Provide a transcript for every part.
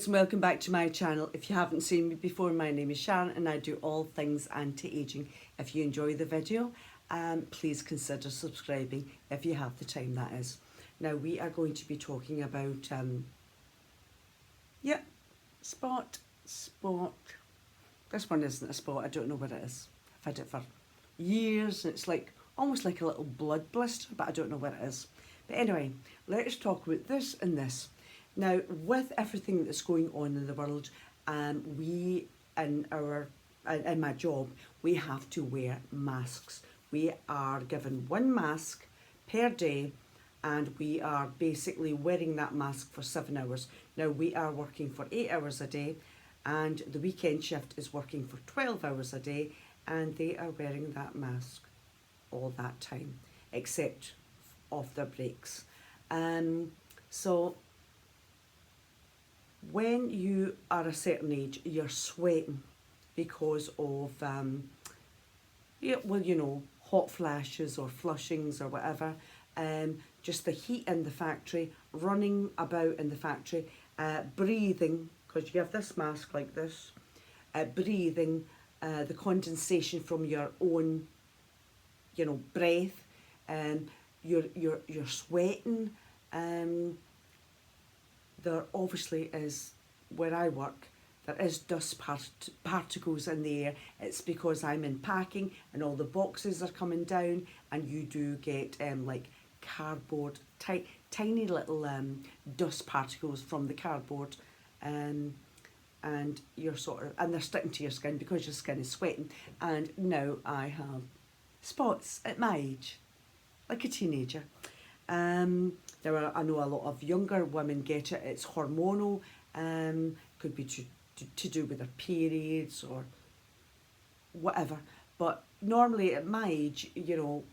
Welcome back to my channel. If you haven't seen me before, my name is Sharon and I do all things anti-aging. If you enjoy the video, please consider subscribing if you have the time, that is. Now we are going to be talking about spot. This one isn't a spot, I don't know what it is. I've had it for years and it's like almost like a little blood blister, but I don't know what it is. But anyway, let's talk about this and this. Now, with everything that's going on in the world, we in my job, we have to wear masks. We are given one mask per day, and we are basically wearing that mask for 7 hours. Now, we are working for 8 hours a day, and the weekend shift is working for 12 hours a day, and they are wearing that mask all that time, except off their breaks. So when you are a certain age, you're sweating because of, hot flashes or flushings or whatever. Just the heat in the factory, running about in the factory, breathing, because you have this mask like this, breathing, the condensation from your own, breath, you're sweating. There obviously is, where I work, there is dust particles in the air. It's because I'm in packing and all the boxes are coming down, and you do get like cardboard, tiny little dust particles from the cardboard, and you're and they're sticking to your skin because your skin is sweating. And now I have spots at my age, like a teenager. I know a lot of younger women get it. It's hormonal. Could be to do with their periods or whatever. But normally at my age, you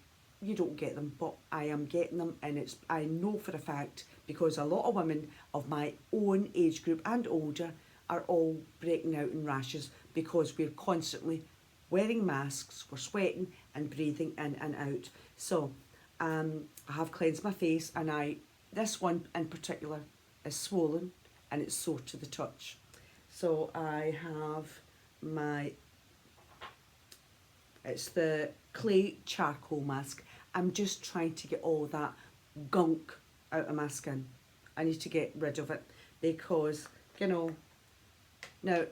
don't get them. But I am getting them, and I know for a fact, because a lot of women of my own age group and older are all breaking out in rashes because we're constantly wearing masks, we're sweating and breathing in and out. So I have cleansed my face, and this one in particular is swollen and it's sore to the touch. So I have it's the clay charcoal mask. I'm just trying to get all that gunk out of my skin. I need to get rid of it because, now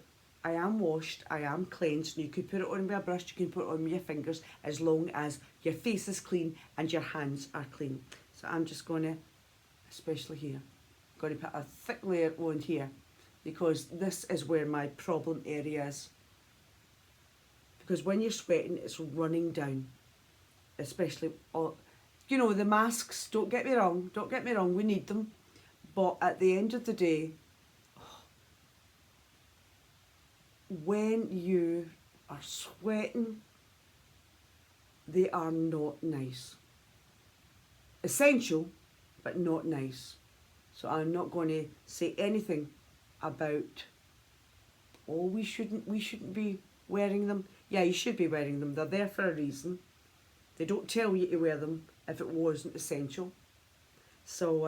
I am washed, I am cleansed. You could put it on with a brush, you can put it on with your fingers, as long as your face is clean and your hands are clean. So I'm just going to, especially here, going to put a thick layer on here, because this is where my problem area is. Because when you're sweating, it's running down, especially, the masks, don't get me wrong, we need them. But at the end of the day, when you are sweating, they are not nice. Essential, but not nice. So I'm not going to say anything about, we shouldn't be wearing them. Yeah, you should be wearing them. They're there for a reason. They don't tell you to wear them if it wasn't essential. So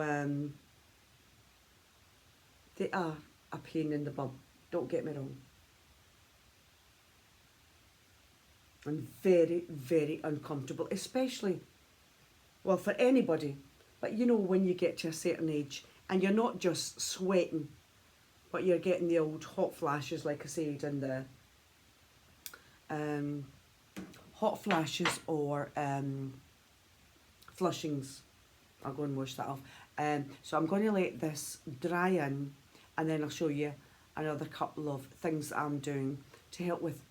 they are a pain in the bum. Don't get me wrong. And very, very uncomfortable, especially, well, for anybody. But when you get to a certain age and you're not just sweating, but you're getting the old hot flashes, like I said, and the hot flashes or flushings. I'll go and wash that off. So I'm going to let this dry in, and then I'll show you another couple of things that I'm doing to help with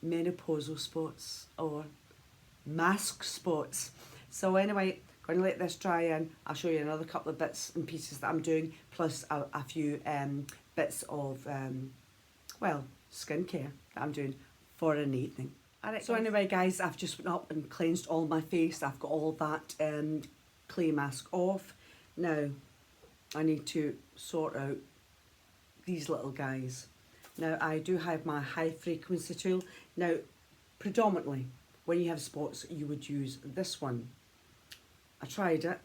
menopausal spots or mask spots. So anyway, going to let this dry in. I'll show you another couple of bits and pieces that I'm doing, plus a few bits of skincare that I'm doing for an evening. Alright, so anyway guys, I've just went up and cleansed all my face. I've got all that clay mask off. Now I need to sort out these little guys. Now I do have my high frequency tool. Now predominantly when you have spots, you would use this one. I tried it.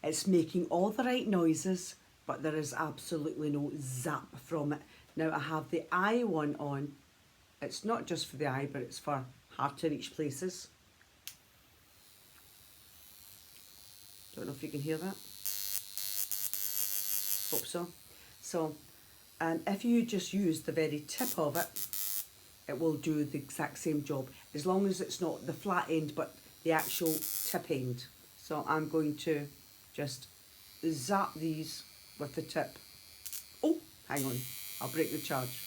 It's making all the right noises, but there is absolutely no zap from it. Now I have the eye one on. It's not just for the eye, but it's for hard to reach places. Don't know if you can hear that. Hope so. So, if you just use the very tip of it, it will do the exact same job, as long as it's not the flat end, but the actual tip end. So I'm going to just zap these with the tip. Oh, hang on, I'll break the charge.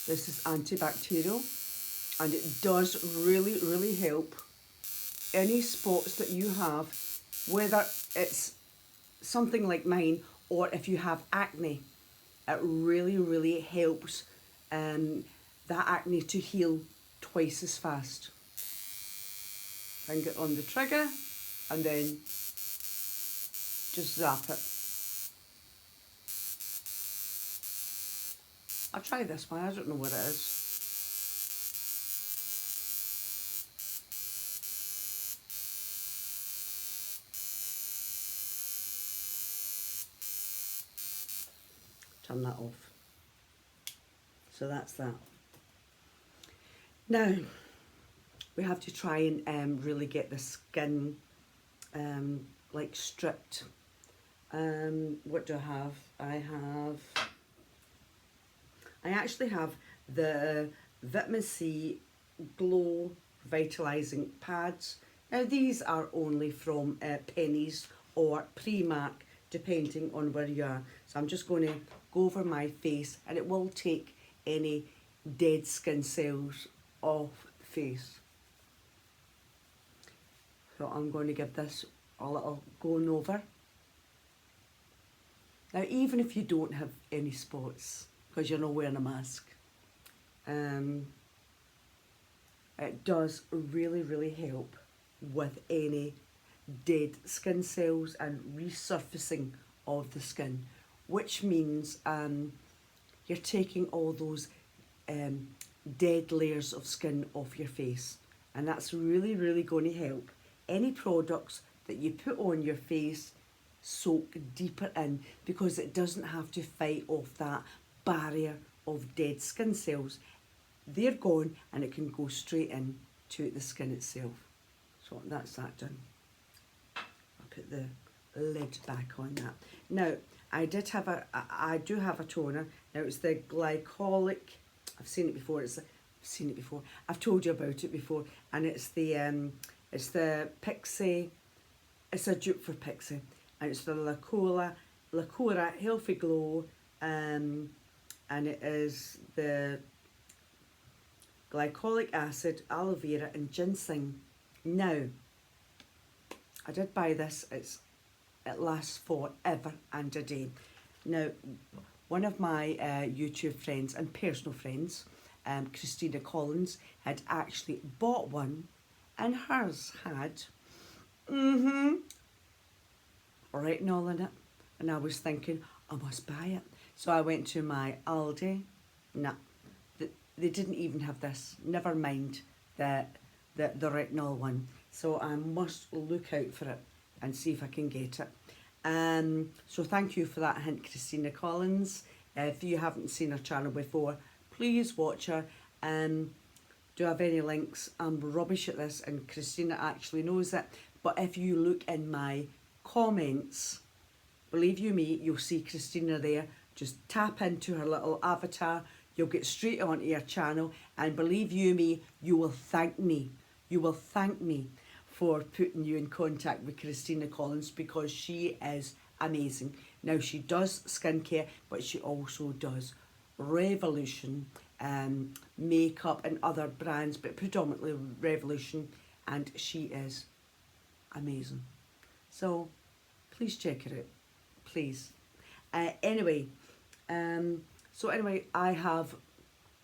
This is antibacterial, and it does really, really help any spots that you have, whether it's something like mine or if you have acne. It really, really helps that acne to heal twice as fast. Finger on the trigger and then just zap it. I'll try this one, I don't know what it is. Turn that off. So that's that. Now, we have to try and really get the skin like stripped. What do I have? I actually have the Vitamin C Glow Vitalising Pads. Now these are only from Pennies or Primark, depending on where you are. So I'm just going to go over my face, and it will take any dead skin cells off the face. So I'm going to give this a little going over. Now even if you don't have any spots, because you're not wearing a mask, it does really, really help with any dead skin cells and resurfacing of the skin, which means you're taking all those dead layers of skin off your face, and that's really, really going to help any products that you put on your face soak deeper in, because it doesn't have to fight off that barrier of dead skin cells. They're gone and it can go straight in to the skin itself. So that's that done. I'll put the lid back on that. Now I do have a toner. Now it's the glycolic. I've seen it before. I've told you about it before, and it's the Pixie. It's a dupe for Pixie, and it's the Lacura Healthy Glow, and it is the glycolic acid, aloe vera, and ginseng. Now, I did buy this. It lasts forever and a day. Now, one of my YouTube friends and personal friends, Christina Collins, had actually bought one, and hers had retinol in it, and I was thinking I must buy it. So I went to my Aldi. No, they didn't even have this. Never mind the retinol one. So I must look out for it and see if I can get it. So thank you for that hint, Christina Collins. If you haven't seen her channel before, please watch her. Do I have any links? I'm rubbish at this, and Christina actually knows it. But if you look in my comments, believe you me, you'll see Christina there. Just tap into her little avatar. You'll get straight onto your channel, and believe you me, you will thank me. You will thank me for putting you in contact with Christina Collins, because she is amazing. Now she does skincare, but she also does Revolution, makeup and other brands, but predominantly Revolution, and she is amazing. So please check her out, please. Anyway, I have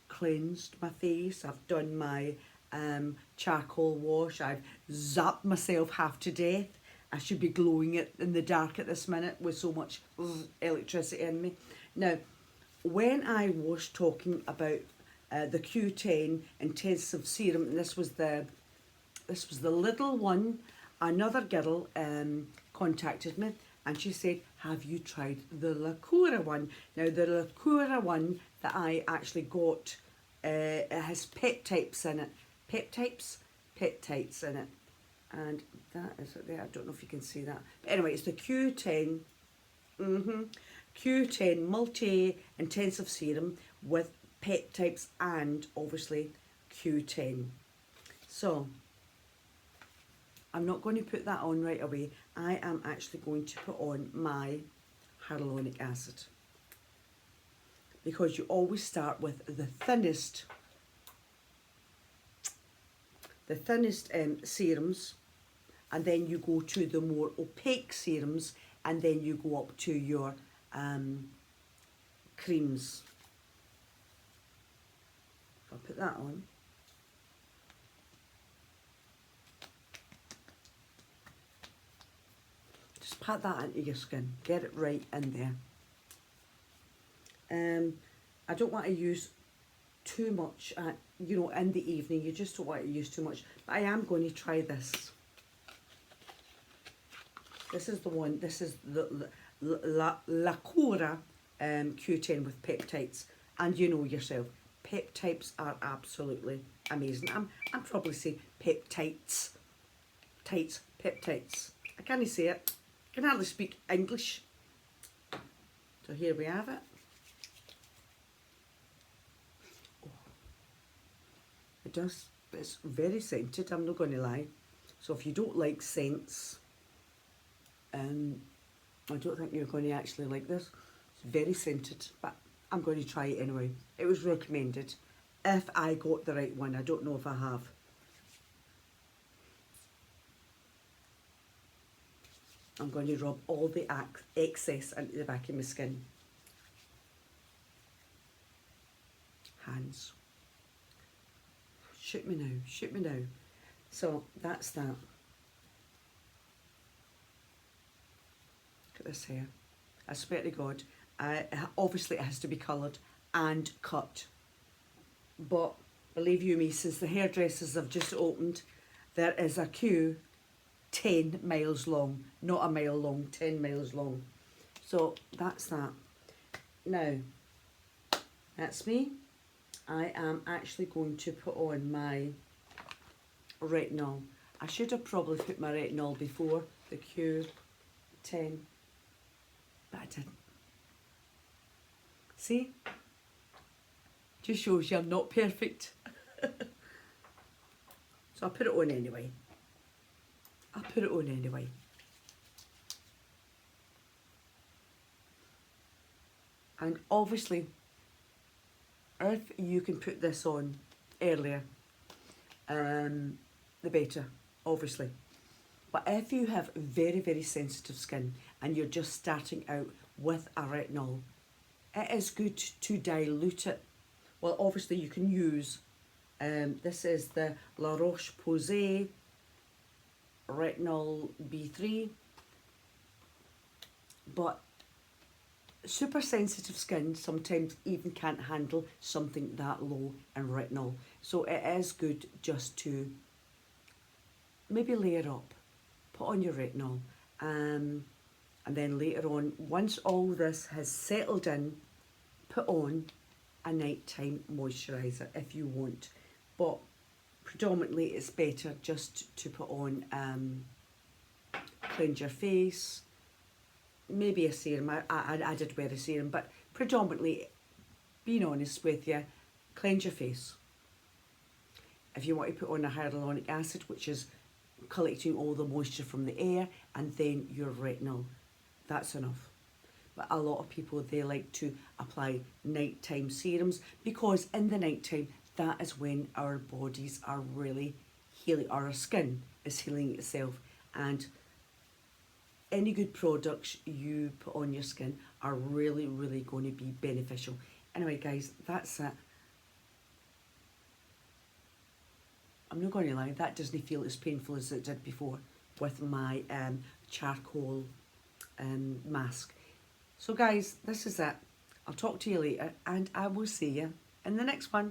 cleansed my face. I've done my charcoal wash. I've zapped myself half to death. I should be glowing it in the dark at this minute with so much electricity in me. Now, when I was talking about the Q10 intensive serum, and this was the little one. Another girl contacted me and she said, have you tried the Lacura one? Now the Lacura one that I actually got, it has peptides in it. Peptides in it. And that is it there. I don't know if you can see that. But anyway, it's the Q10. Q10 multi-intensive serum with peptides and obviously Q10. So I'm not going to put that on right away. I am actually going to put on my hyaluronic acid, because you always start with the thinnest serums, and then you go to the more opaque serums, and then you go up to your creams. I'll put that on. Just pat that into your skin. Get it right in there. I don't want to use too much at, you know, in the evening. You just don't want to use too much. But I am going to try this. This is the one. This is the Lacura Q10 with peptides. And you know yourself, peptides are absolutely amazing. I'm probably saying peptides. Peptides. I can't say it. I can hardly speak English. So here we have it. Oh, it does. It's very scented, I'm not going to lie. So if you don't like scents, I don't think you're going to actually like this. It's very scented, but I'm going to try it anyway. It was recommended. If I got the right one, I don't know if I have. I'm going to rub all the excess into the back of my skin. Hands. Shoot me now, shoot me now. So that's that. Look at this hair. I swear to God, obviously it has to be coloured and cut. But believe you me, since the hairdressers have just opened, there is a queue 10 miles long, not a mile long, 10 miles long. So that's that. Now, that's me. I am actually going to put on my retinol. I should have probably put my retinol before the Q10, but I didn't. See? Just shows you I'm not perfect. So I'll put it on anyway. I'll put it on anyway. And obviously, if you can put this on earlier, the better, obviously. But if you have very, very sensitive skin and you're just starting out with a retinol, it is good to dilute it. Well, obviously you can use, this is the La Roche-Posay Retinol B3, but super sensitive skin sometimes even can't handle something that low in retinol. So it is good just to maybe layer up, put on your retinol, and then later on, once all this has settled in, put on a nighttime moisturiser if you want. But predominantly it's better just to put on cleanse your face, maybe a serum. I did wear a serum, but predominantly, being honest with you, cleanse your face. If you want to put on a hyaluronic acid, which is collecting all the moisture from the air, and then your retinol, that's enough. But a lot of people, they like to apply nighttime serums, because in the nighttime, that is when our bodies are really healing, our skin is healing itself, and any good products you put on your skin are really, really going to be beneficial. Anyway, guys, that's it. I'm not going to lie, that doesn't feel as painful as it did before with my charcoal mask. So guys, this is it. I'll talk to you later, and I will see you in the next one.